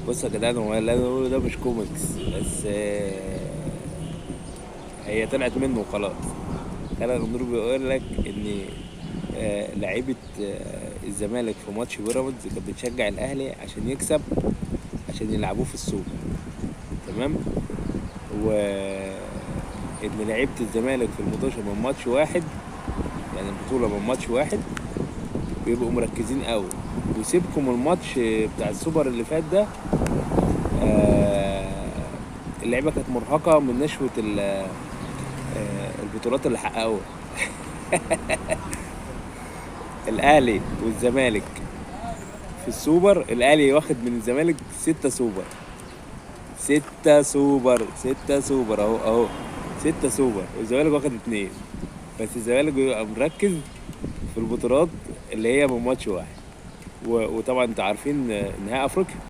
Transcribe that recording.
بص يا جدعان، هو اللي انا بقوله ده مش كوميكس، بس هي طلعت منه وخلاص. خالد غندور بيقول لك ان لعيبه الزمالك في ماتش بيراميدز كانت بتشجع الاهلي عشان يكسب، عشان يلعبوه في السوبر. تمام. و ان لعيبه الزمالك في المطوشه من ماتش واحد، يعني البطوله من ماتش واحد، بيبقوا مركزين قوي. ويسيبكم الماتش بتاع السوبر اللي فات ده، آه، اللعيبه كانت مرهقه من نشوه البطولات اللي حققوها. الاهلي والزمالك في السوبر، الاهلي واخد من الزمالك 6 سوبر. 6 سوبر اهو اهو. 6 سوبر والزمالك واخد 2. بس الزمالك بيبقى مركز في البطولات اللي هي من ماتش واحد. وطبعا انتوا عارفين نهائي افريقيا.